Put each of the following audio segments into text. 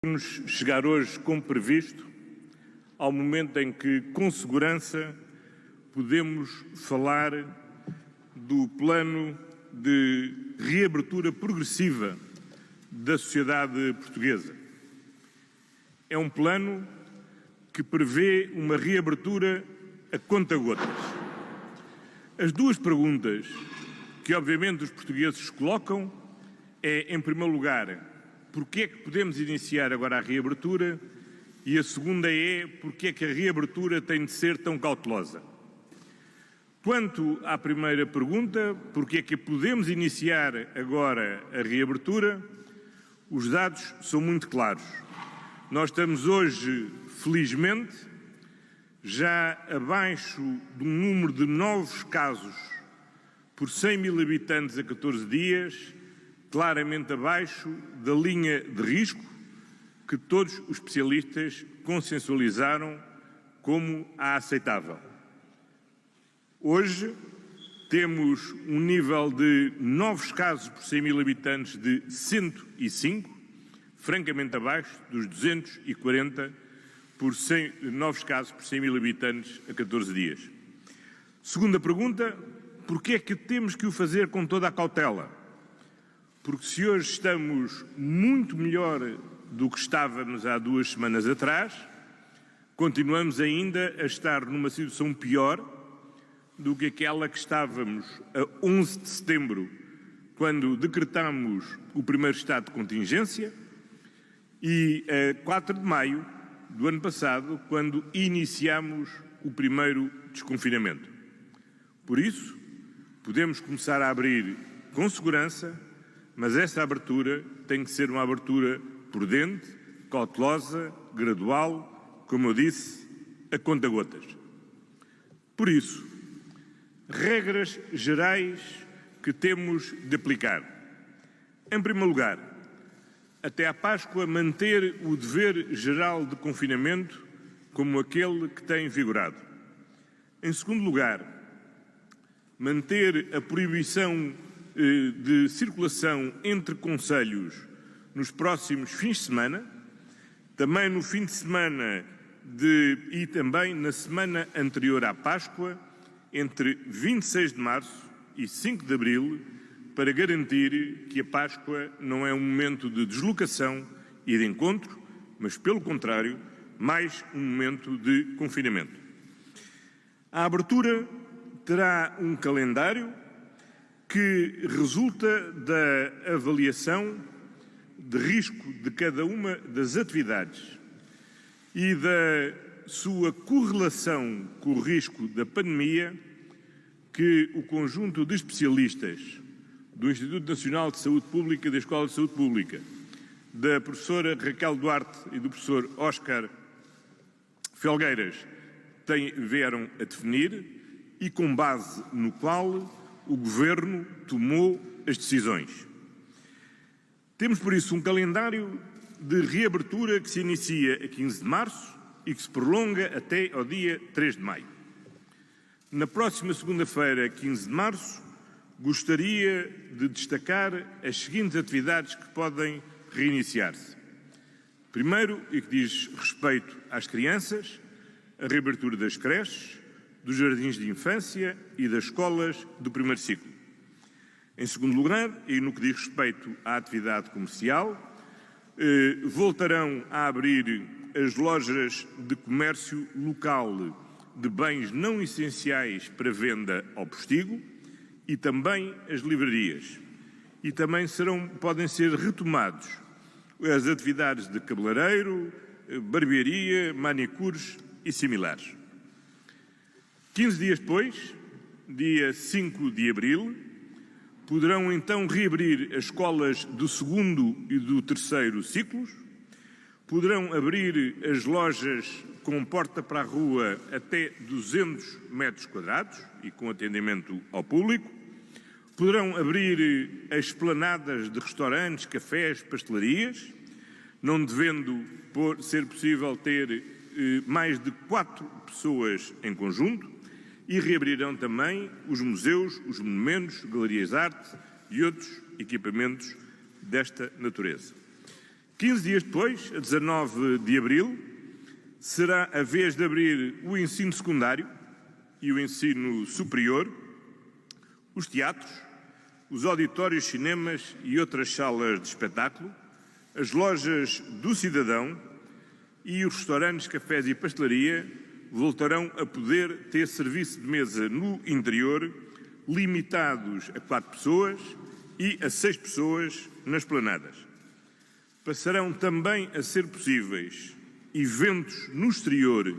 Vamos chegar hoje, como previsto, ao momento em que, com segurança, podemos falar do plano de reabertura progressiva da sociedade portuguesa. É um plano que prevê uma reabertura a conta-gotas. As duas perguntas que, obviamente, os portugueses colocam é, em primeiro lugar, porquê é que podemos iniciar agora a reabertura? E a segunda é, porquê é que a reabertura tem de ser tão cautelosa? Quanto à primeira pergunta, porquê é que podemos iniciar agora a reabertura, os dados são muito claros. Nós estamos hoje, felizmente, já abaixo de um número de novos casos por 100 mil habitantes a 14 dias, claramente abaixo da linha de risco que todos os especialistas consensualizaram como a aceitável. Hoje temos um nível de novos casos por 100 mil habitantes de 105, francamente abaixo dos 240 novos casos por 100 mil habitantes a 14 dias. Segunda pergunta, porquê é que temos que o fazer com toda a cautela? Porque se hoje estamos muito melhor do que estávamos há 2 semanas atrás, continuamos ainda a estar numa situação pior do que aquela que estávamos a 11 de setembro, quando decretámos o primeiro estado de contingência, e a 4 de maio do ano passado, quando iniciámos o primeiro desconfinamento. Por isso, podemos começar a abrir com segurança, mas essa abertura tem que ser uma abertura prudente, cautelosa, gradual, como eu disse, a conta-gotas. Por isso, regras gerais que temos de aplicar. Em primeiro lugar, até à Páscoa, manter o dever geral de confinamento como aquele que tem vigorado. Em segundo lugar, manter a proibição de circulação entre concelhos nos próximos fins de semana, também no fim de semana e também na semana anterior à Páscoa, entre 26 de março e 5 de abril, para garantir que a Páscoa não é um momento de deslocação e de encontro, mas, pelo contrário, mais um momento de confinamento. A abertura terá um calendário que resulta da avaliação de risco de cada uma das atividades e da sua correlação com o risco da pandemia que o conjunto de especialistas do Instituto Nacional de Saúde Pública e da Escola de Saúde Pública, da professora Raquel Duarte e do professor Óscar Felgueiras vieram a definir e com base no qual o Governo tomou as decisões. Temos, por isso, um calendário de reabertura que se inicia a 15 de março e que se prolonga até ao dia 3 de maio. Na próxima segunda-feira, 15 de março, gostaria de destacar as seguintes atividades que podem reiniciar-se. Primeiro, e que diz respeito às crianças, a reabertura das creches, dos jardins de infância e das escolas do primeiro ciclo. Em segundo lugar, e no que diz respeito à atividade comercial, voltarão a abrir as lojas de comércio local de bens não essenciais para venda ao postigo e também as livrarias. E também podem ser retomados as atividades de cabeleireiro, barbearia, manicures e similares. 15 dias depois, dia 5 de abril, poderão então reabrir as escolas do segundo e do terceiro ciclos, poderão abrir as lojas com porta para a rua até 200 metros quadrados e com atendimento ao público, poderão abrir as esplanadas de restaurantes, cafés, pastelarias, não devendo ser possível ter mais de 4 pessoas em conjunto, e reabrirão também os museus, os monumentos, galerias de arte e outros equipamentos desta natureza. 15 dias depois, a 19 de abril, será a vez de abrir o ensino secundário e o ensino superior, os teatros, os auditórios, cinemas e outras salas de espetáculo, as lojas do cidadão e os restaurantes, cafés e pastelaria voltarão a poder ter serviço de mesa no interior, limitados a 4 pessoas e a 6 pessoas nas planadas. Passarão também a ser possíveis eventos no exterior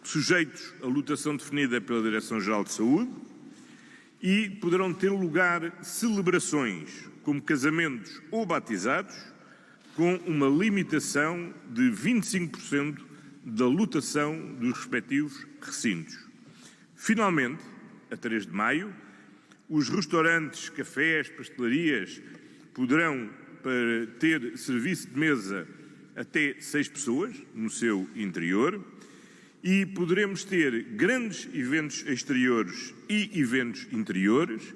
sujeitos à lotação definida pela Direção-Geral de Saúde e poderão ter lugar celebrações, como casamentos ou batizados, com uma limitação de 25% da lotação dos respectivos recintos. Finalmente, a 3 de maio, os restaurantes, cafés, pastelarias poderão ter serviço de mesa até 6 pessoas no seu interior e poderemos ter grandes eventos exteriores e eventos interiores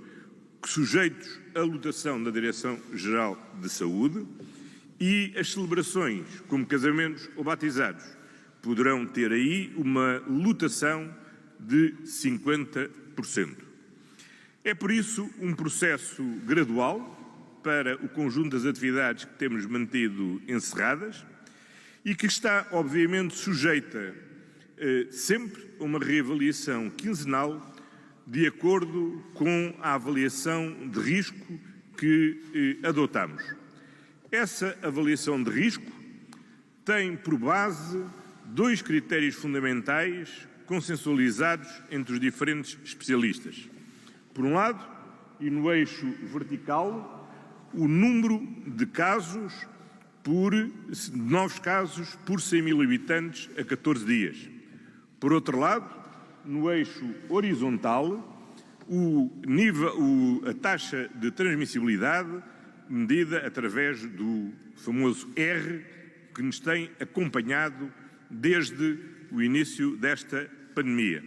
sujeitos à lotação da Direção-Geral de Saúde e as celebrações, como casamentos ou batizados, poderão ter aí uma lotação de 50%. É por isso um processo gradual para o conjunto das atividades que temos mantido encerradas e que está, obviamente, sujeita sempre a uma reavaliação quinzenal de acordo com a avaliação de risco que adotamos. Essa avaliação de risco tem por base 2 critérios fundamentais consensualizados entre os diferentes especialistas. Por um lado, e no eixo vertical, o número de novos casos por 100 mil habitantes a 14 dias. Por outro lado, no eixo horizontal, a taxa de transmissibilidade medida através do famoso R, que nos tem acompanhado desde o início desta pandemia.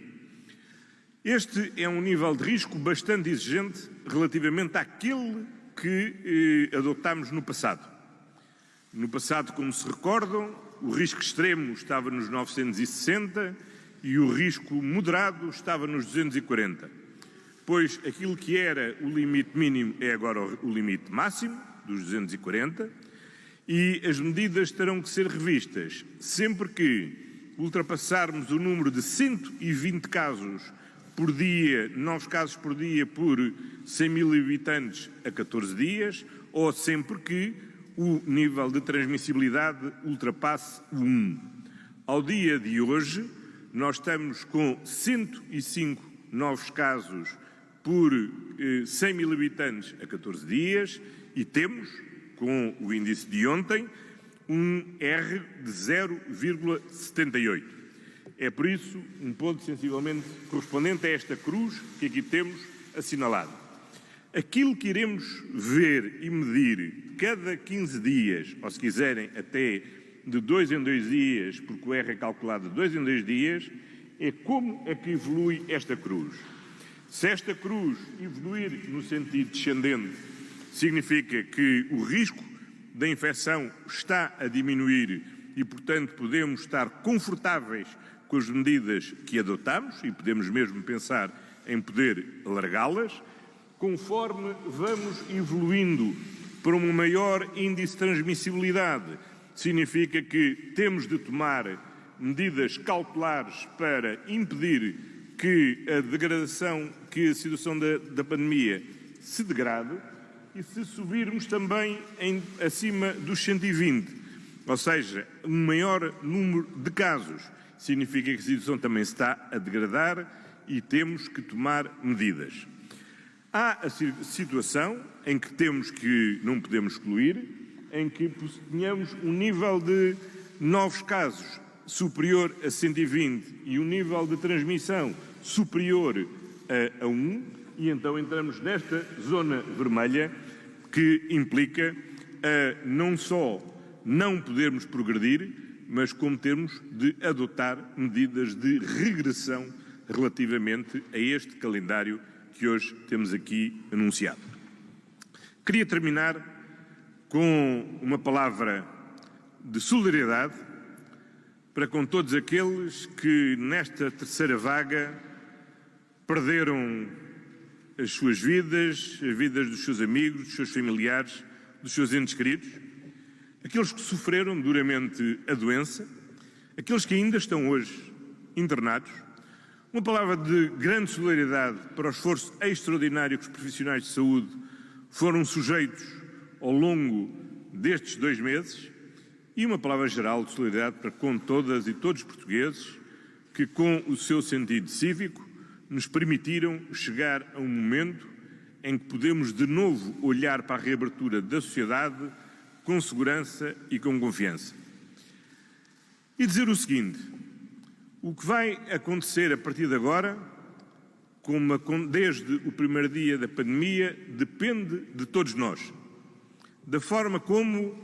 Este é um nível de risco bastante exigente relativamente àquele que adotámos no passado. No passado, como se recordam, o risco extremo estava nos 960 e o risco moderado estava nos 240, pois aquilo que era o limite mínimo é agora o limite máximo, dos 240, e as medidas terão que ser revistas sempre que ultrapassarmos o número de 120 casos por dia, novos casos por dia por 100 mil habitantes a 14 dias, ou sempre que o nível de transmissibilidade ultrapasse o 1. Ao dia de hoje, nós estamos com 105 novos casos por 100 mil habitantes a 14 dias e temos, com o índice de ontem, um R de 0,78. É por isso um ponto sensivelmente correspondente a esta cruz que aqui temos assinalado. Aquilo que iremos ver e medir cada 15 dias, ou se quiserem até de 2 em 2 dias, porque o R é calculado de 2 em 2 dias, é como é que evolui esta cruz. Se esta cruz evoluir no sentido descendente, significa que o risco da infecção está a diminuir e, portanto, podemos estar confortáveis com as medidas que adotamos e podemos mesmo pensar em poder alargá-las. Conforme vamos evoluindo para um maior índice de transmissibilidade, significa que temos de tomar medidas cautelares para impedir que a degradação, que a situação da pandemia se degrade, e se subirmos também acima dos 120, ou seja, um maior número de casos, significa que a situação também se está a degradar e temos que tomar medidas. Há a situação em que não podemos excluir, em que tenhamos um nível de novos casos superior a 120 e um nível de transmissão superior a 1, e então entramos nesta zona vermelha que implica não só não podermos progredir, mas como termos de adotar medidas de regressão relativamente a este calendário que hoje temos aqui anunciado. Queria terminar com uma palavra de solidariedade para com todos aqueles que nesta terceira vaga perderam as suas vidas, as vidas dos seus amigos, dos seus familiares, dos seus entes queridos, aqueles que sofreram duramente a doença, aqueles que ainda estão hoje internados. Uma palavra de grande solidariedade para o esforço extraordinário que os profissionais de saúde foram sujeitos ao longo destes 2 meses e uma palavra geral de solidariedade para com todas e todos os portugueses que, com o seu sentido cívico, nos permitiram chegar a um momento em que podemos de novo olhar para a reabertura da sociedade com segurança e com confiança. E dizer o seguinte: o que vai acontecer a partir de agora, desde o primeiro dia da pandemia, depende de todos nós. Da forma como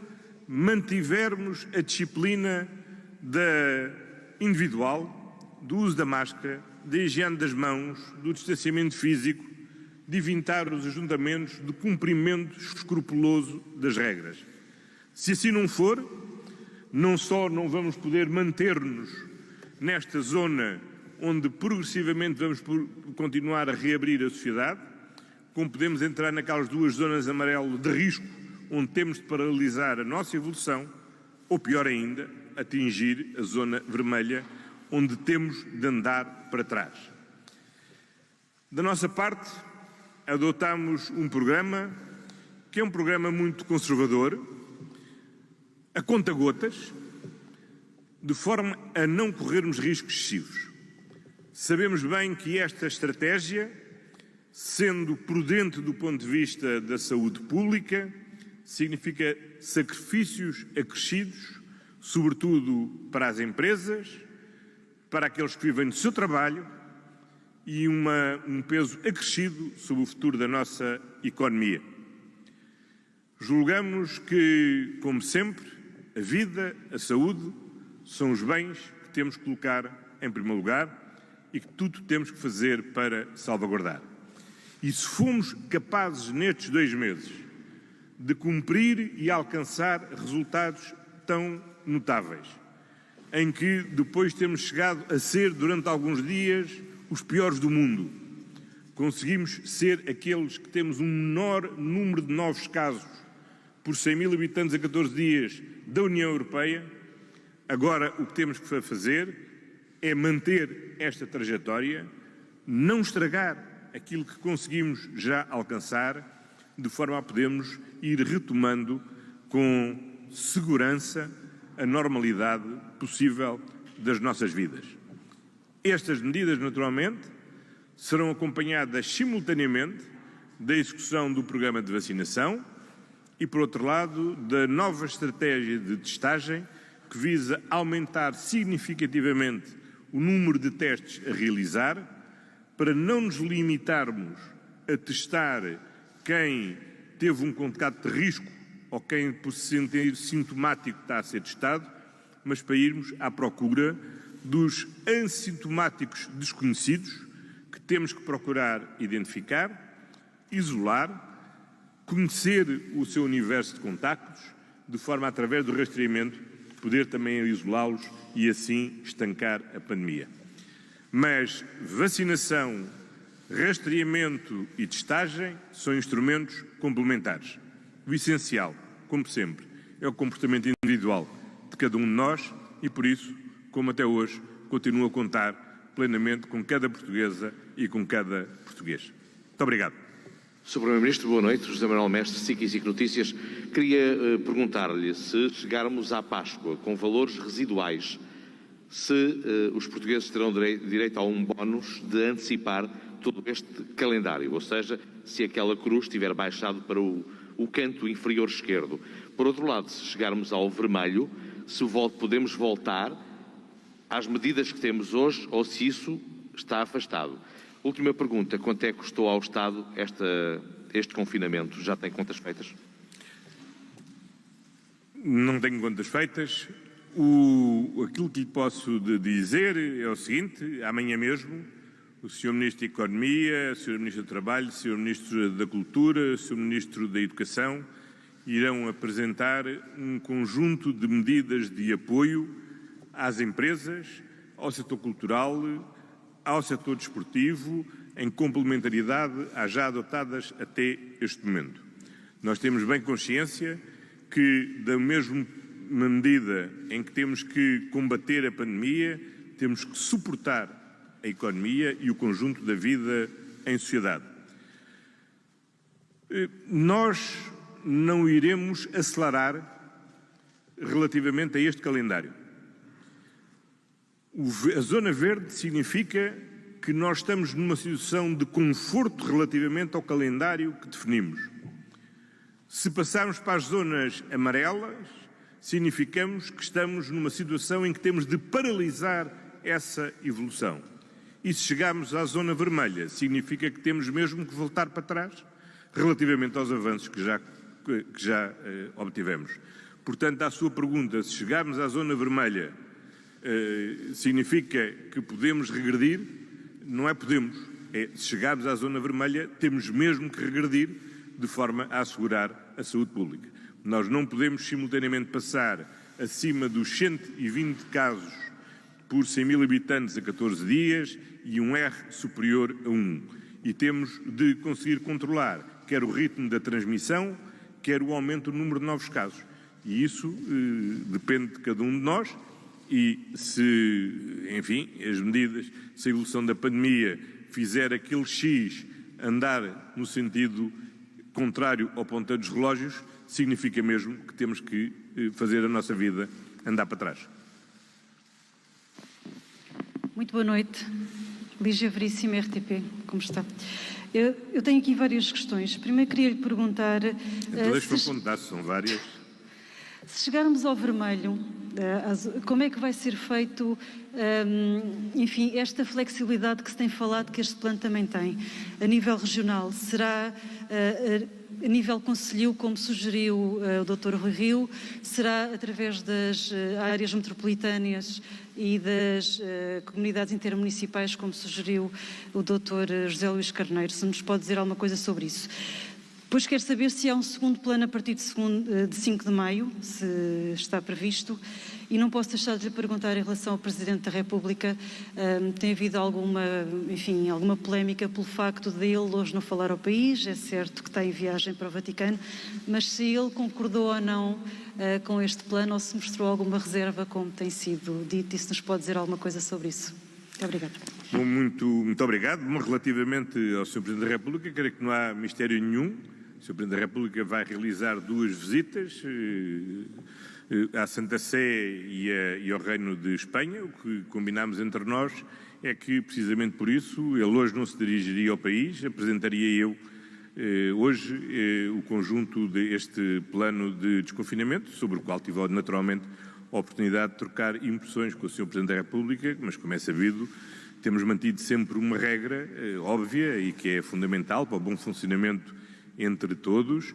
mantivermos a disciplina individual, do uso da máscara, da higiene das mãos, do distanciamento físico, de evitar os ajuntamentos, do cumprimento escrupuloso das regras. Se assim não for, não só não vamos poder manter-nos nesta zona onde progressivamente vamos continuar a reabrir a sociedade, como podemos entrar naquelas 2 zonas amarelo de risco, onde temos de paralisar a nossa evolução, ou pior ainda, atingir a zona vermelha, onde temos de andar para trás. Da nossa parte, adotamos um programa que é um programa muito conservador, a conta-gotas, de forma a não corrermos riscos excessivos. Sabemos bem que esta estratégia, sendo prudente do ponto de vista da saúde pública, significa sacrifícios acrescidos, sobretudo para as empresas, para aqueles que vivem do seu trabalho e um peso acrescido sobre o futuro da nossa economia. Julgamos que, como sempre, a vida, a saúde, são os bens que temos que colocar em primeiro lugar e que tudo temos que fazer para salvaguardar. E se fomos capazes nestes 2 meses de cumprir e alcançar resultados tão notáveis, em que depois temos chegado a ser, durante alguns dias, os piores do mundo, conseguimos ser aqueles que temos um menor número de novos casos por 100.000 habitantes a 14 dias da União Europeia, agora o que temos que fazer é manter esta trajetória, não estragar aquilo que conseguimos já alcançar, de forma a podermos ir retomando com segurança a normalidade possível das nossas vidas. Estas medidas, naturalmente, serão acompanhadas simultaneamente da execução do programa de vacinação e, por outro lado, da nova estratégia de testagem que visa aumentar significativamente o número de testes a realizar, para não nos limitarmos a testar quem teve um contacto de risco ou quem, por se sentir sintomático, está a ser testado, mas para irmos à procura dos assintomáticos desconhecidos que temos que procurar identificar, isolar, conhecer o seu universo de contactos, de forma, através do rastreamento, poder também isolá-los e assim estancar a pandemia. Mas vacinação, rastreamento e testagem são instrumentos complementares. O essencial, como sempre, é o comportamento individual de cada um de nós e, por isso, como até hoje, continuo a contar plenamente com cada portuguesa e com cada português. Muito obrigado. Sr. Primeiro-Ministro, boa noite. José Manuel Mestre, SIC e SIC Notícias. Queria perguntar-lhe, se chegarmos à Páscoa com valores residuais, se os portugueses terão direito a um bónus de antecipar todo este calendário, ou seja, se aquela cruz estiver baixado para o canto inferior esquerdo. Por outro lado, se chegarmos ao vermelho, se podemos voltar às medidas que temos hoje ou se isso está afastado. Última pergunta, quanto é que custou ao Estado este confinamento? Já tem contas feitas? Não tenho contas feitas. Aquilo que lhe posso dizer é o seguinte: amanhã mesmo o Sr. Ministro da Economia, o Sr. Ministro do Trabalho, o Sr. Ministro da Cultura, o Sr. Ministro da Educação irão apresentar um conjunto de medidas de apoio às empresas, ao setor cultural, ao setor desportivo, em complementaridade às já adotadas até este momento. Nós temos bem consciência que, da mesma medida em que temos que combater a pandemia, temos que suportar a economia e o conjunto da vida em sociedade. Nós não iremos acelerar relativamente a este calendário. A zona verde significa que nós estamos numa situação de conforto relativamente ao calendário que definimos. Se passarmos para as zonas amarelas, significamos que estamos numa situação em que temos de paralisar essa evolução. E se chegarmos à zona vermelha, significa que temos mesmo que voltar para trás relativamente aos avanços que já obtivemos. Portanto, à sua pergunta, se chegarmos à zona vermelha, significa que podemos regredir? Não é podemos. Se chegarmos à zona vermelha, temos mesmo que regredir de forma a assegurar a saúde pública. Nós não podemos simultaneamente passar acima dos 120 casos por 100.000 habitantes a 14 dias e um R superior a 1. E temos de conseguir controlar quer o ritmo da transmissão, quer o aumento do número de novos casos. E isso depende de cada um de nós e se, enfim, as medidas, se a evolução da pandemia fizer aquele X andar no sentido contrário ao ponteiro dos relógios, significa mesmo que temos que fazer a nossa vida andar para trás. Muito boa noite. Lígia Veríssima, RTP, como está? Eu tenho aqui várias questões. Primeiro queria lhe perguntar... Então deixe-me apontar, são várias. Se chegarmos ao vermelho, como é que vai ser feito, enfim, esta flexibilidade que se tem falado que este plano também tem? A nível regional, será a nível concelhio, como sugeriu o Dr. Rui Rio? Será através das áreas metropolitanas e das comunidades intermunicipais, como sugeriu o Dr. José Luís Carneiro? Se nos pode dizer alguma coisa sobre isso. Depois quero saber se há um segundo plano a partir de 5 de maio, se está previsto. E não posso deixar de lhe perguntar em relação ao Presidente da República, tem havido alguma polémica pelo facto de ele hoje não falar ao país, é certo que está em viagem para o Vaticano, mas se ele concordou ou não com este plano ou se mostrou alguma reserva, como tem sido dito, e se nos pode dizer alguma coisa sobre isso. Muito obrigada. Bom, muito obrigado. Relativamente ao Sr. Presidente da República, creio que não há mistério nenhum. O Sr. Presidente da República vai realizar 2 visitas à Santa Sé e ao Reino de Espanha. O que combinámos entre nós é que, precisamente por isso, ele hoje não se dirigiria ao país, apresentaria eu hoje o conjunto deste plano de desconfinamento, sobre o qual tive naturalmente a oportunidade de trocar impressões com o Sr. Presidente da República, mas como é sabido, temos mantido sempre uma regra óbvia e que é fundamental para o bom funcionamento entre todos,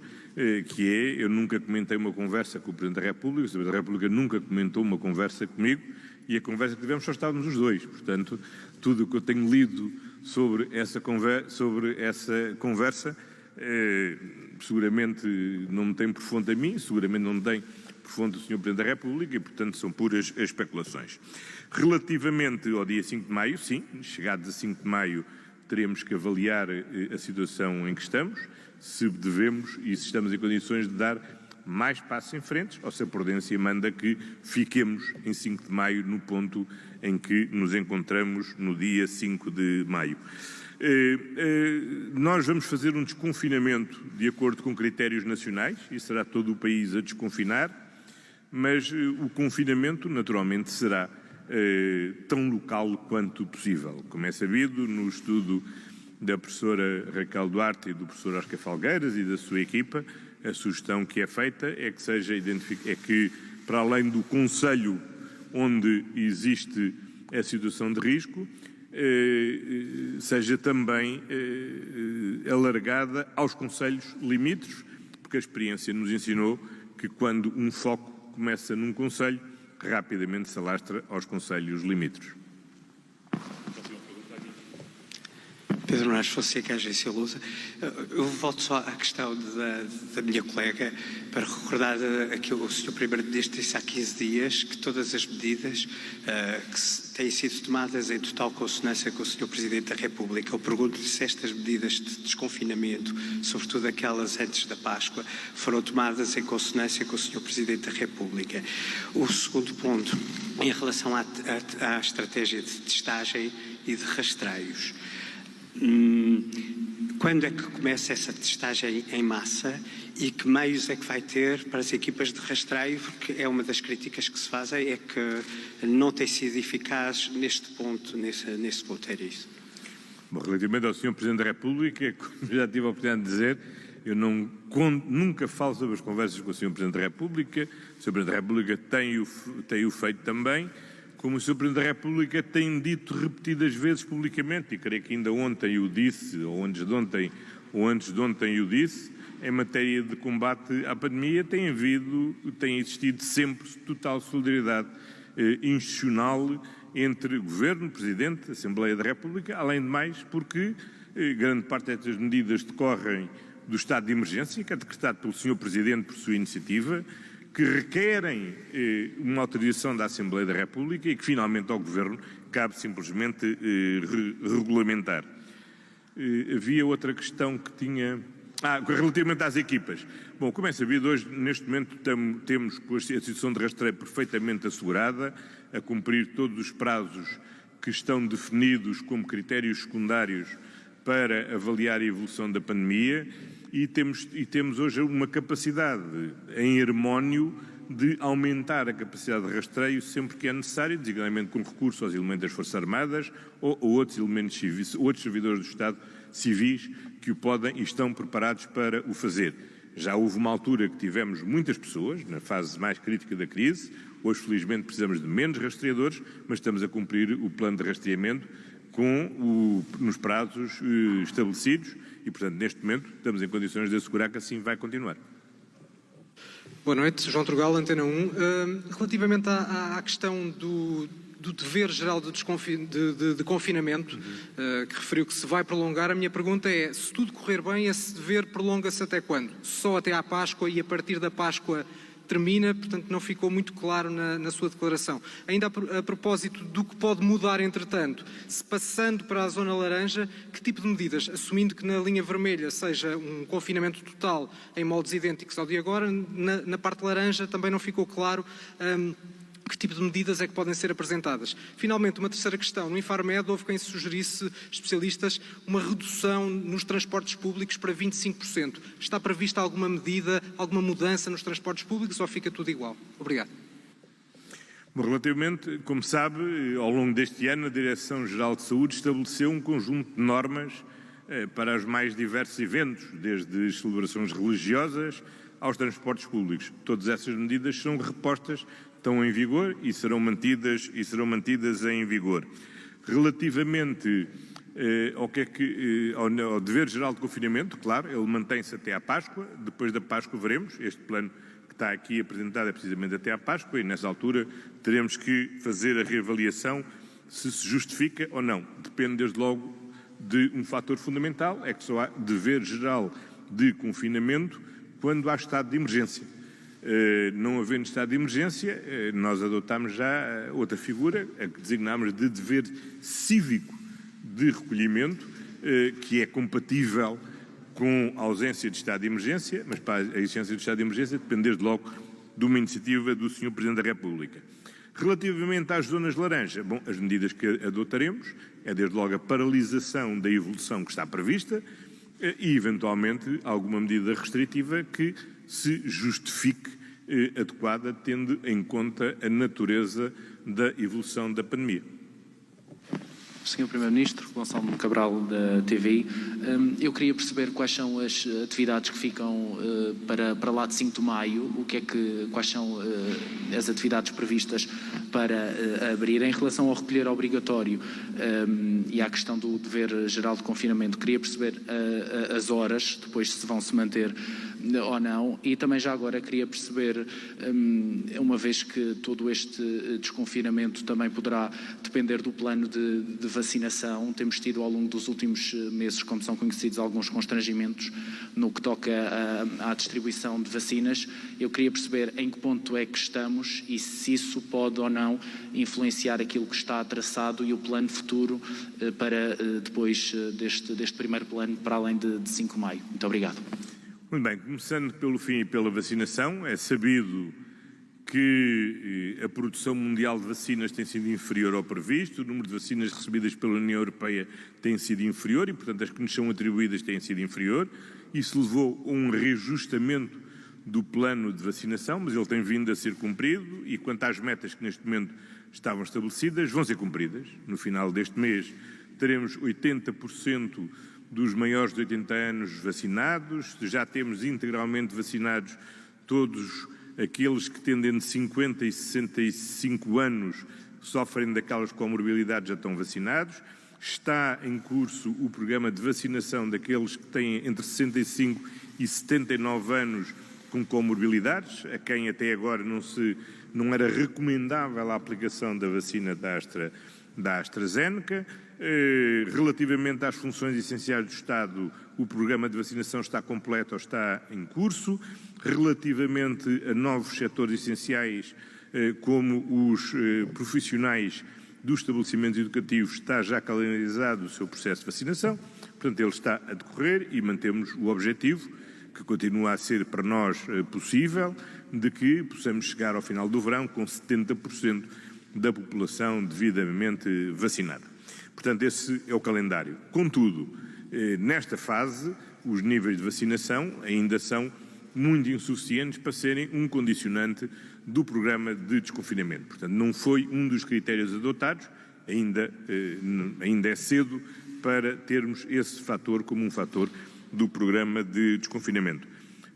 que é, eu nunca comentei uma conversa com o Presidente da República, o Presidente da República nunca comentou uma conversa comigo e a conversa que tivemos só estávamos os dois. Portanto, tudo o que eu tenho lido sobre essa conversa seguramente não me tem por fonte a mim, seguramente não me tem por fonte do Sr. Presidente da República e, portanto, são puras especulações. Relativamente ao dia 5 de maio, sim, chegados a 5 de maio, teremos que avaliar a situação em que estamos, se devemos e se estamos em condições de dar mais passos em frente, ou se a prudência manda que fiquemos em 5 de maio no ponto em que nos encontramos no dia 5 de maio. Nós vamos fazer um desconfinamento de acordo com critérios nacionais e será todo o país a desconfinar, mas o confinamento naturalmente será tão local quanto possível. Como é sabido, no estudo da professora Raquel Duarte e do professor Oscar Falgueiras e da sua equipa, a sugestão que é feita é que para além do concelho onde existe a situação de risco, seja também alargada aos concelhos limítrofes, porque a experiência nos ensinou que quando um foco começa num concelho, rapidamente se alastra aos concelhos limítrofes. Pedro Nunes Fonseca, Agência Lusa. Eu volto só à questão da minha colega para recordar aquilo que o Sr. Primeiro-Ministro disse há 15 dias, que todas as medidas que têm sido tomadas em total consonância com o Sr. Presidente da República. Eu pergunto-lhe se estas medidas de desconfinamento, sobretudo aquelas antes da Páscoa, foram tomadas em consonância com o Sr. Presidente da República. O segundo ponto, em relação à estratégia de testagem e de rastreios. Quando é que começa essa testagem em massa e que meios é que vai ter para as equipas de rastreio? Porque é uma das críticas que se fazem, é que não tem sido eficaz neste ponto, nesse ponto, era isso. Bom, relativamente ao Sr. Presidente da República, como já tive a oportunidade de dizer, eu nunca falo sobre as conversas com o Sr. Presidente da República. O Sr. Presidente da República tem-o feito também, como o Sr. Presidente da República tem dito repetidas vezes publicamente, e creio que ainda ontem o disse, ou antes de ontem o disse, em matéria de combate à pandemia tem existido sempre total solidariedade institucional entre Governo, Presidente, Assembleia da República, além de mais porque grande parte destas medidas decorrem do estado de emergência, que é decretado pelo Sr. Presidente por sua iniciativa, que requerem uma autorização da Assembleia da República e que finalmente ao Governo cabe simplesmente regulamentar. Havia outra questão que tinha... relativamente às equipas. Bom, como é sabido, hoje, neste momento, temos com a situação de rastreio perfeitamente assegurada, a cumprir todos os prazos que estão definidos como critérios secundários para avaliar a evolução da pandemia e temos hoje uma capacidade em harmónio de aumentar a capacidade de rastreio sempre que é necessário, designadamente com recurso aos elementos das Forças Armadas ou outros elementos civis, outros servidores do Estado civis que o podem e estão preparados para o fazer. Já houve uma altura que tivemos muitas pessoas, na fase mais crítica da crise. Hoje, felizmente, precisamos de menos rastreadores, mas estamos a cumprir o plano de rastreamento nos prazos estabelecidos e, portanto, neste momento, estamos em condições de assegurar que assim vai continuar. Boa noite, João Trugal, Antena 1. Relativamente à questão do dever geral de confinamento, que referiu que se vai prolongar, a minha pergunta é, se tudo correr bem, esse dever prolonga-se até quando? Só até à Páscoa e a partir da Páscoa termina, portanto não ficou muito claro na sua declaração. Ainda a propósito do que pode mudar entretanto, se passando para a zona laranja, que tipo de medidas, assumindo que na linha vermelha seja um confinamento total em moldes idênticos ao de agora, na parte laranja também não ficou claro que tipo de medidas é que podem ser apresentadas. Finalmente, uma terceira questão. No Infarmed houve quem sugerisse, especialistas, uma redução nos transportes públicos para 25%. Está prevista alguma medida, alguma mudança nos transportes públicos ou fica tudo igual? Obrigado. Bom, relativamente, como sabe, ao longo deste ano a Direção-Geral de Saúde estabeleceu um conjunto de normas para os mais diversos eventos, desde celebrações religiosas aos transportes públicos. Todas essas medidas são repostas, estão em vigor e serão mantidas em vigor. Relativamente ao dever geral de confinamento, claro, ele mantém-se até à Páscoa. Depois da Páscoa veremos. Este plano que está aqui apresentado é precisamente até à Páscoa e nessa altura teremos que fazer a reavaliação se justifica ou não. Depende desde logo de um fator fundamental, é que só há dever geral de confinamento quando há estado de emergência. Não havendo estado de emergência, nós adotámos já outra figura, a que designámos de dever cívico de recolhimento, que é compatível com a ausência de estado de emergência, mas para a existência de estado de emergência depende desde logo de uma iniciativa do Sr. Presidente da República. Relativamente às zonas laranja, bom, as medidas que adotaremos é desde logo a paralisação da evolução que está prevista e, eventualmente, alguma medida restritiva que se justifique adequada, tendo em conta a natureza da evolução da pandemia. Sr. Primeiro-Ministro, Gonçalo Cabral, da TVI, eu queria perceber quais são as atividades que ficam para lá de 5 de maio, quais são as atividades previstas para abrir. Em relação ao recolher obrigatório e à questão do dever geral de confinamento, queria perceber as horas, depois se vão se manter ou não. E também já agora queria perceber, uma vez que todo este desconfinamento também poderá depender do plano de vacinação, temos tido ao longo dos últimos meses, como são conhecidos, alguns constrangimentos no que toca à distribuição de vacinas. Eu queria perceber em que ponto é que estamos e se isso pode ou não influenciar aquilo que está traçado e o plano futuro para depois deste primeiro plano, para além de 5 de maio. Muito obrigado. Muito bem, começando pelo fim e pela vacinação, é sabido que a produção mundial de vacinas tem sido inferior ao previsto, o número de vacinas recebidas pela União Europeia tem sido inferior e, portanto, as que nos são atribuídas têm sido inferior. Isso levou a um reajustamento do plano de vacinação, mas ele tem vindo a ser cumprido e, quanto às metas que neste momento estavam estabelecidas, vão ser cumpridas. No final deste mês teremos 80% dos maiores de 80 anos vacinados, já temos integralmente vacinados todos aqueles que têm entre 50 e 65 anos sofrem daquelas comorbilidades, já estão vacinados. Está em curso o programa de vacinação daqueles que têm entre 65 e 79 anos com comorbilidades, a quem até agora não era recomendável a aplicação da vacina da AstraZeneca. Relativamente às funções essenciais do Estado, o programa de vacinação está completo ou está em curso. Relativamente a novos setores essenciais, como os profissionais dos estabelecimentos educativos, está já calendarizado o seu processo de vacinação. Portanto, ele está a decorrer e mantemos o objetivo, que continua a ser para nós possível, de que possamos chegar ao final do verão com 70% da população devidamente vacinada. Portanto, esse é o calendário. Contudo, nesta fase, os níveis de vacinação ainda são muito insuficientes para serem um condicionante do programa de desconfinamento. Portanto, não foi um dos critérios adotados, ainda é cedo para termos esse fator como um fator do programa de desconfinamento.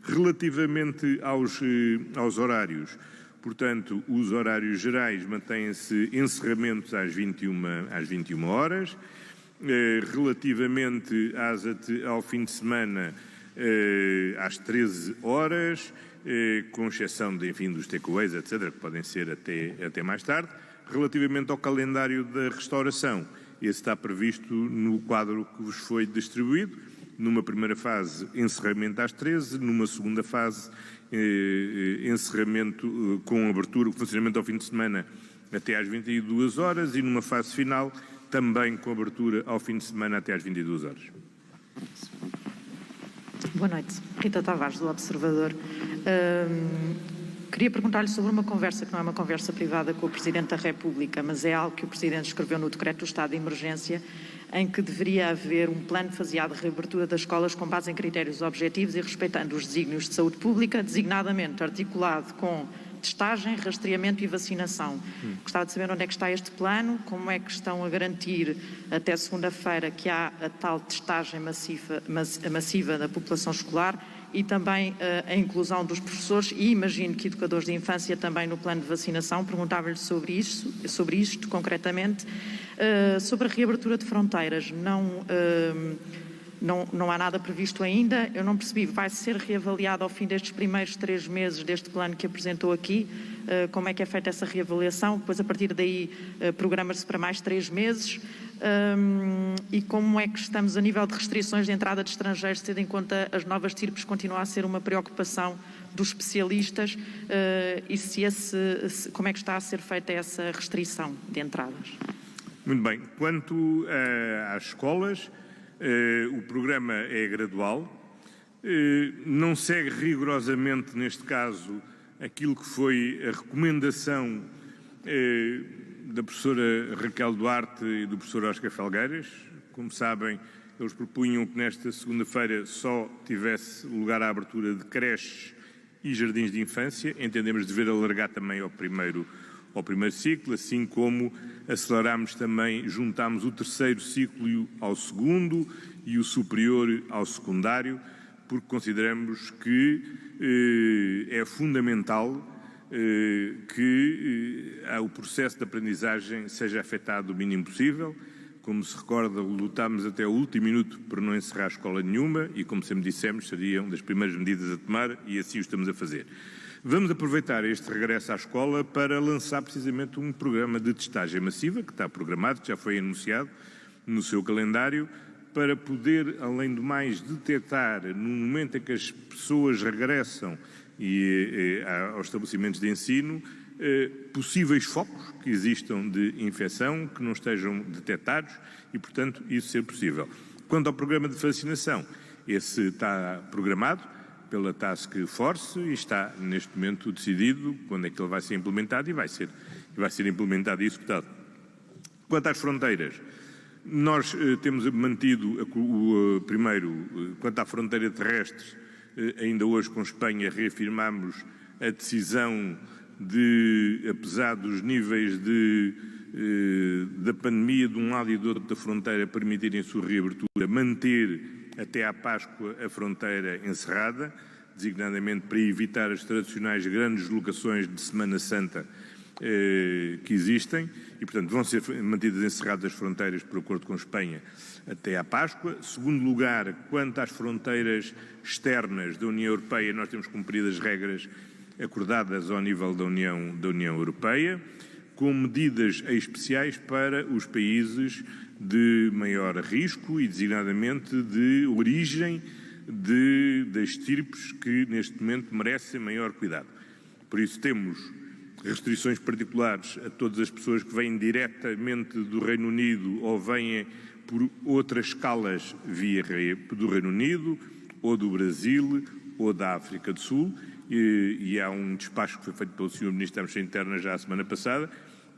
Relativamente aos horários, portanto, os horários gerais mantêm-se encerramentos às 21 horas. Relativamente ao fim de semana, às 13 horas, com exceção dos takeaways, etc., que podem ser até mais tarde. Relativamente ao calendário da restauração, esse está previsto no quadro que vos foi distribuído. Numa primeira fase, encerramento às 13, numa segunda fase, encerramento com abertura, funcionamento ao fim de semana até às 22 horas e numa fase final, também com abertura ao fim de semana até às 22 horas. Boa noite. Rita Tavares, do Observador. Queria perguntar-lhe sobre uma conversa que não é uma conversa privada com o Presidente da República, mas é algo que o Presidente escreveu no decreto do estado de emergência, em que deveria haver um plano faseado de reabertura das escolas com base em critérios objetivos e respeitando os desígnios de saúde pública, designadamente articulado com testagem, rastreamento e vacinação. Gostava de saber onde é que está este plano, como é que estão a garantir até segunda-feira que há a tal testagem massiva da população escolar e também a inclusão dos professores e imagino que educadores de infância também no plano de vacinação. Perguntava-lhe sobre isto concretamente. Sobre a reabertura de fronteiras, não há nada previsto ainda. Eu não percebi, vai ser reavaliado ao fim destes primeiros 3 meses deste plano que apresentou aqui? Como é que é feita essa reavaliação? Depois, a partir daí, programa-se para mais 3 meses? E como é que estamos a nível de restrições de entrada de estrangeiros, tendo em conta as novas TIRPs, continua a ser uma preocupação dos especialistas, e como é que está a ser feita essa restrição de entradas? Muito bem. Quanto às escolas, o programa é gradual, não segue rigorosamente, neste caso, aquilo que foi a recomendação da professora Raquel Duarte e do professor Oscar Felgueiras. Como sabem, eles propunham que nesta segunda-feira só tivesse lugar à abertura de creches e jardins de infância. Entendemos dever alargar também ao primeiro ciclo, assim como acelerámos também, juntámos o terceiro ciclo ao segundo e o superior ao secundário, porque consideramos que é fundamental que o processo de aprendizagem seja afetado o mínimo possível. Como se recorda, lutámos até o último minuto por não encerrar escola nenhuma e, como sempre dissemos, seriam das primeiras medidas a tomar e assim o estamos a fazer. Vamos aproveitar este regresso à escola para lançar precisamente um programa de testagem massiva, que está programado, que já foi anunciado no seu calendário, para poder, além do mais, detectar, no momento em que as pessoas regressam aos estabelecimentos de ensino, possíveis focos que existam de infecção, que não estejam detectados e, portanto, isso ser possível. Quanto ao programa de vacinação, esse está programado pela Task Force e está, neste momento, decidido quando é que ele vai ser implementado e vai ser implementado e executado. Quanto às fronteiras, nós temos mantido, primeiro, quanto à fronteira terrestre, ainda hoje com Espanha reafirmamos a decisão de, apesar dos níveis da pandemia de um lado e do outro da fronteira permitirem a sua reabertura, manter até à Páscoa a fronteira encerrada, designadamente para evitar as tradicionais grandes deslocações de Semana Santa que existem e, portanto, vão ser mantidas encerradas as fronteiras por acordo com Espanha até à Páscoa. Segundo lugar, quanto às fronteiras externas da União Europeia, nós temos cumprido as regras acordadas ao nível da União Europeia, com medidas especiais para os países de maior risco e, designadamente, de origem das estirpes que, neste momento, merecem maior cuidado. Por isso, temos restrições particulares a todas as pessoas que vêm diretamente do Reino Unido ou vêm por outras escalas do Reino Unido, ou do Brasil, ou da África do Sul, e há um despacho que foi feito pelo Sr. Ministro da Administração Interna já a semana passada,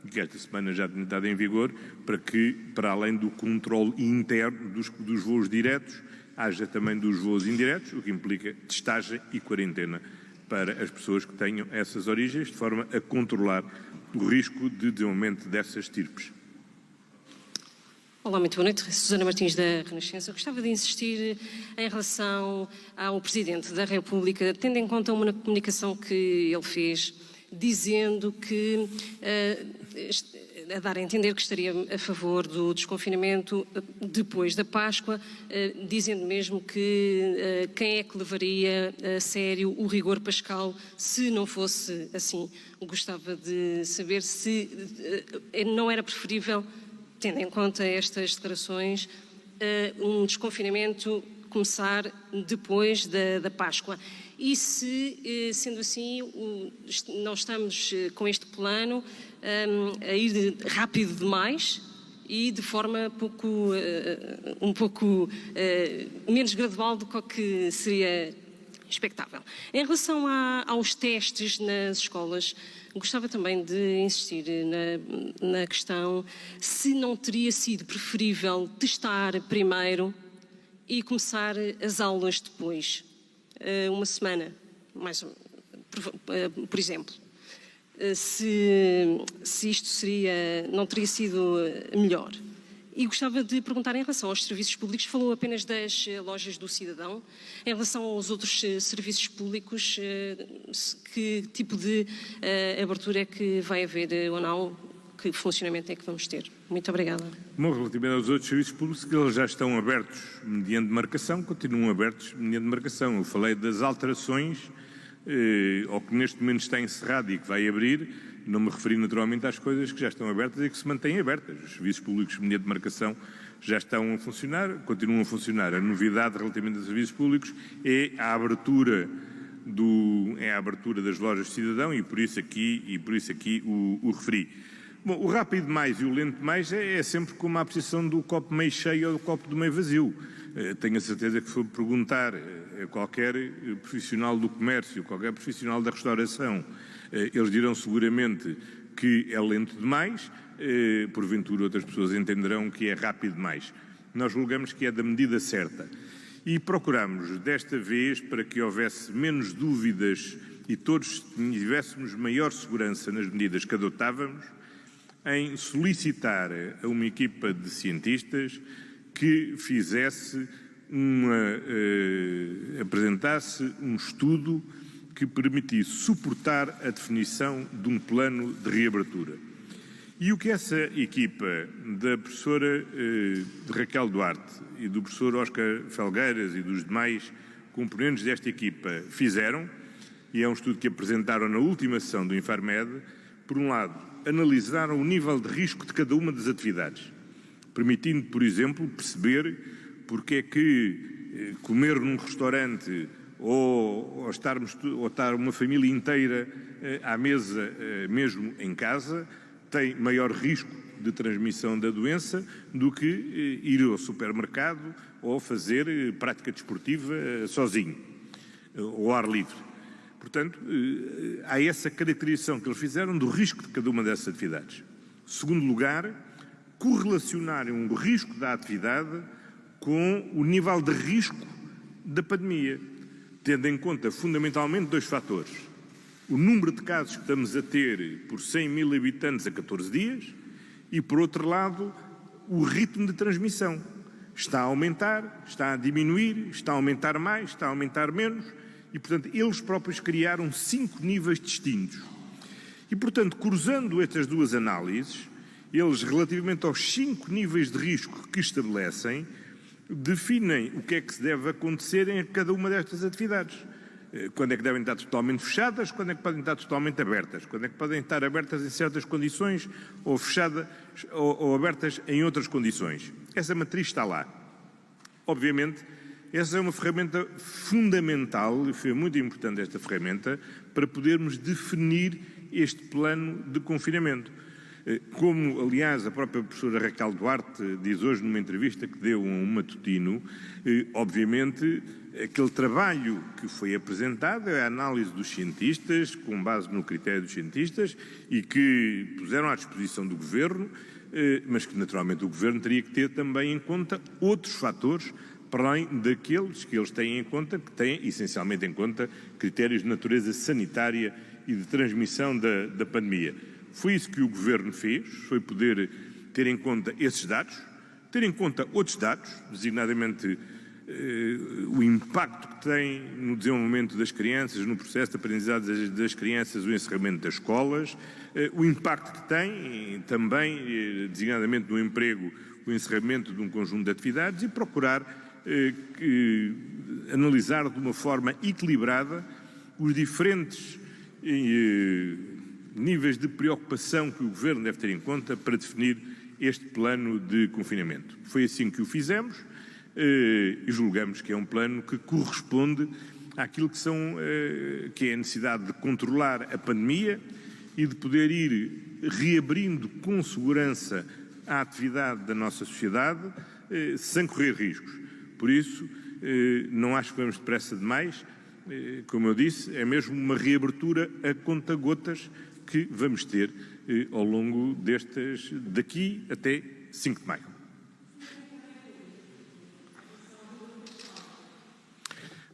e que esta semana já tem estado em vigor, para que, para além do controle interno dos voos diretos, haja também dos voos indiretos, o que implica testagem e quarentena para as pessoas que tenham essas origens, de forma a controlar o risco de desenvolvimento dessas estirpes. Olá, muito boa noite. Susana Martins, da Renascença. Eu gostava de insistir em relação ao Presidente da República, tendo em conta uma comunicação que ele fez, dizendo que, a dar a entender que estaria a favor do desconfinamento depois da Páscoa, dizendo mesmo que quem é que levaria a sério o rigor pascal se não fosse assim. Gostava de saber se não era preferível, tendo em conta estas declarações, um desconfinamento começar depois da Páscoa. E se, sendo assim, não estamos com este plano a ir rápido demais e de forma um pouco menos gradual do que seria expectável. Em relação aos testes nas escolas, gostava também de insistir na questão se não teria sido preferível testar primeiro e começar as aulas depois, uma semana, por exemplo. Se isto não teria sido melhor. E gostava de perguntar em relação aos serviços públicos, falou apenas das lojas do cidadão, em relação aos outros serviços públicos, que tipo de abertura é que vai haver ou não, que funcionamento é que vamos ter? Muito obrigada. Bom, relativamente aos outros serviços públicos, eles já estão abertos mediante marcação, continuam abertos mediante marcação. Eu falei das alterações, ao que neste momento está encerrado e que vai abrir, não me referi naturalmente às coisas que já estão abertas e que se mantêm abertas. Os serviços públicos mediante marcação já estão a funcionar, continuam a funcionar. A novidade relativamente aos serviços públicos é a abertura das lojas de cidadão e por isso aqui o referi. Bom, o rápido demais e o lento demais é sempre como a apreciação do copo meio cheio ou do copo do meio vazio. Tenho a certeza que se for perguntar a qualquer profissional do comércio, qualquer profissional da restauração, eles dirão seguramente que é lento demais, porventura outras pessoas entenderão que é rápido demais. Nós julgamos que é da medida certa e procuramos desta vez, para que houvesse menos dúvidas e todos tivéssemos maior segurança nas medidas que adotávamos, em solicitar a uma equipa de cientistas que apresentasse um estudo que permitisse suportar a definição de um plano de reabertura. E o que essa equipa da professora Raquel Duarte e do professor Oscar Felgueiras e dos demais componentes desta equipa fizeram, e é um estudo que apresentaram na última sessão do Infarmed, por um lado, analisaram o nível de risco de cada uma das atividades, permitindo, por exemplo, perceber porque é que comer num restaurante ou estar uma família inteira à mesa, mesmo em casa, tem maior risco de transmissão da doença do que ir ao supermercado ou fazer prática desportiva sozinho, ao ar livre. Portanto, há essa caracterização que eles fizeram do risco de cada uma dessas atividades. Segundo lugar, correlacionarem o risco da atividade com o nível de risco da pandemia, tendo em conta fundamentalmente dois fatores. O número de casos que estamos a ter por 100 mil habitantes a 14 dias e, por outro lado, o ritmo de transmissão. Está a aumentar, está a diminuir, está a aumentar mais, está a aumentar menos e, portanto, eles próprios criaram 5 níveis distintos. E, portanto, cruzando estas duas análises, eles, relativamente aos 5 níveis de risco que estabelecem, definem o que é que se deve acontecer em cada uma destas atividades. Quando é que devem estar totalmente fechadas, quando é que podem estar totalmente abertas, quando é que podem estar abertas em certas condições ou fechadas ou abertas em outras condições. Essa matriz está lá. Obviamente, essa é uma ferramenta fundamental, e foi muito importante esta ferramenta, para podermos definir este plano de confinamento. Como, aliás, a própria professora Raquel Duarte diz hoje numa entrevista que deu a um matutino, obviamente, aquele trabalho que foi apresentado é a análise dos cientistas, com base no critério dos cientistas, e que puseram à disposição do Governo, mas que naturalmente o Governo teria que ter também em conta outros fatores, para além daqueles que eles têm em conta, que têm essencialmente em conta critérios de natureza sanitária e de transmissão da pandemia. Foi isso que o Governo fez, foi poder ter em conta esses dados, ter em conta outros dados, designadamente o impacto que tem no desenvolvimento das crianças, no processo de aprendizagem das crianças, o encerramento das escolas, o impacto que tem também, designadamente no emprego, o encerramento de um conjunto de atividades e procurar analisar de uma forma equilibrada os diferentes níveis de preocupação que o Governo deve ter em conta para definir este plano de confinamento. Foi assim que o fizemos e julgamos que é um plano que corresponde àquilo que é a necessidade de controlar a pandemia e de poder ir reabrindo com segurança a atividade da nossa sociedade sem correr riscos. Por isso, não acho que vamos depressa demais. Como eu disse, é mesmo uma reabertura a conta-gotas que vamos ter ao longo daqui até 5 de maio.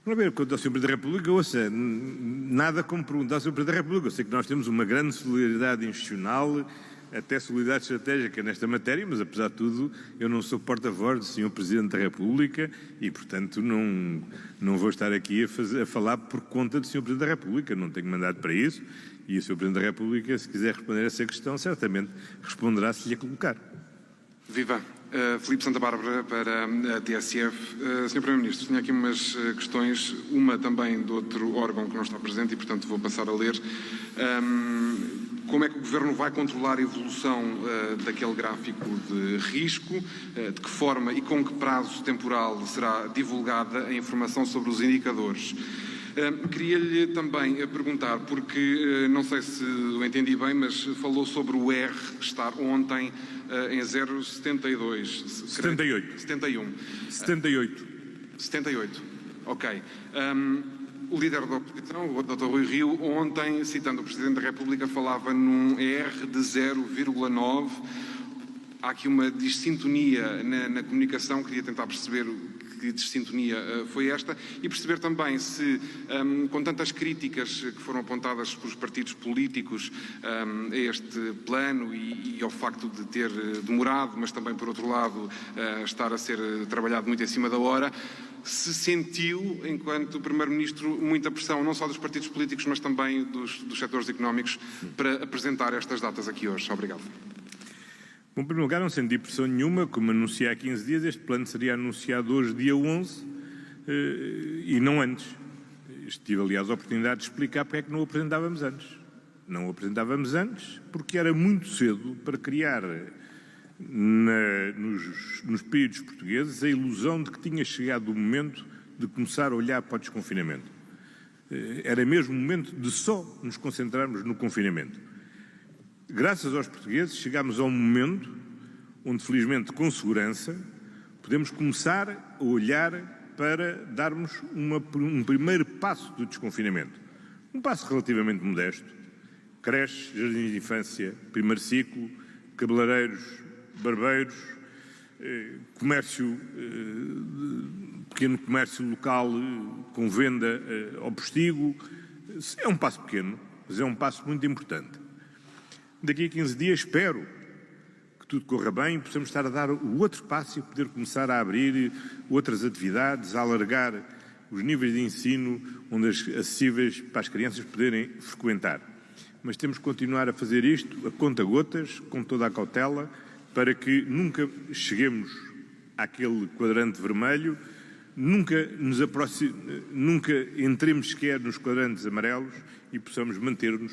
Para ver, quanto ao Sr. Presidente da República, ouça, nada como perguntar ao Sr. Presidente da República. Eu sei que nós temos uma grande solidariedade institucional, até solidariedade estratégica nesta matéria, mas apesar de tudo eu não sou porta-voz do Sr. Presidente da República e, portanto, não vou estar aqui a falar por conta do Sr. Presidente da República, não tenho mandado para isso e o Sr. Presidente da República, se quiser responder a essa questão, certamente responderá se lhe a colocar. Viva! Filipe Santa Bárbara para a TSF. Sr. Primeiro-Ministro, tinha aqui umas questões, uma também de outro órgão que não está presente e, portanto, vou passar a ler. Como é que o Governo vai controlar a evolução daquele gráfico de risco? De que forma e com que prazo temporal será divulgada a informação sobre os indicadores? Queria-lhe também perguntar, porque não sei se o entendi bem, mas falou sobre o R estar ontem em 0,72. 78. 71. 78. 78. Ok. O líder da oposição, o Dr. Rui Rio, ontem, citando o Presidente da República, falava num R de 0,9. Há aqui uma dissintonia na comunicação, queria tentar perceber que dissintonia foi esta e perceber também se, com tantas críticas que foram apontadas pelos partidos políticos a este plano e ao facto de ter demorado, mas também, por outro lado, estar a ser trabalhado muito em cima da hora, se sentiu, enquanto Primeiro-Ministro, muita pressão, não só dos partidos políticos, mas também dos setores económicos, para apresentar estas datas aqui hoje. Obrigado. Bom, em primeiro lugar, não senti pressão nenhuma, como anunciei há 15 dias, este plano seria anunciado hoje, dia 11, e não antes. Tive, aliás, a oportunidade de explicar porque é que não o apresentávamos antes. Não o apresentávamos antes porque era muito cedo para criar nos espíritos portugueses a ilusão de que tinha chegado o momento de começar a olhar para o desconfinamento. Era mesmo o momento de só nos concentrarmos no confinamento. Graças aos portugueses, chegámos a um momento onde, felizmente, com segurança, podemos começar a olhar para darmos um primeiro passo do desconfinamento. Um passo relativamente modesto. Creches, jardins de infância, primeiro ciclo, cabeleireiros, barbeiros, pequeno comércio local com venda ao postigo. É um passo pequeno, mas é um passo muito importante. Daqui a 15 dias espero que tudo corra bem e possamos estar a dar o outro passo e poder começar a abrir outras atividades, a alargar os níveis de ensino onde acessíveis para as crianças poderem frequentar. Mas temos que continuar a fazer isto a conta-gotas, com toda a cautela, para que nunca cheguemos àquele quadrante vermelho, nunca entremos sequer nos quadrantes amarelos e possamos manter-nos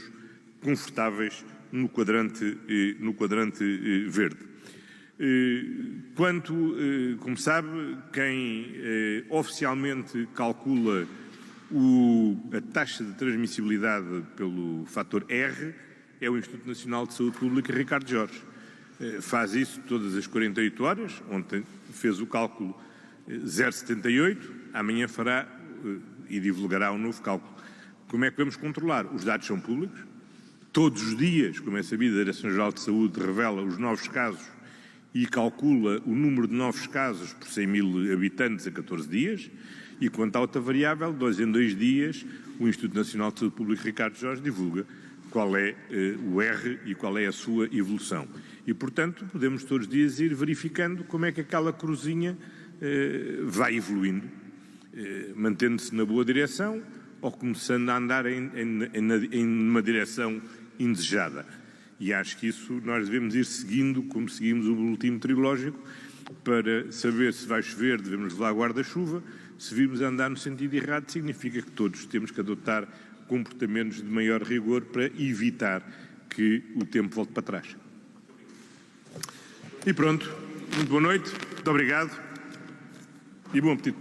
confortáveis no quadrante verde. Como sabe, quem oficialmente calcula a taxa de transmissibilidade pelo fator R é o Instituto Nacional de Saúde Pública, Ricardo Jorge. Faz isso todas as 48 horas, ontem fez o cálculo 0,78, amanhã fará e divulgará um novo cálculo. Como é que vamos controlar? Os dados são públicos. Todos os dias, como é sabido, a Direção-Geral de Saúde revela os novos casos e calcula o número de novos casos por 100 mil habitantes a 14 dias. E quanto à outra variável, 2 em 2 dias, o Instituto Nacional de Saúde Pública, Ricardo Jorge, divulga qual é o R e qual é a sua evolução. E, portanto, podemos todos os dias ir verificando como é que aquela cruzinha vai evoluindo, mantendo-se na boa direção ou começando a andar em uma direção indesejada. E acho que isso nós devemos ir seguindo, como seguimos o boletim meteorológico, para saber se vai chover, devemos levar guarda-chuva. Se virmos a andar no sentido errado, significa que todos temos que adotar comportamentos de maior rigor para evitar que o tempo volte para trás. E pronto. Muito boa noite, muito obrigado e bom apetite para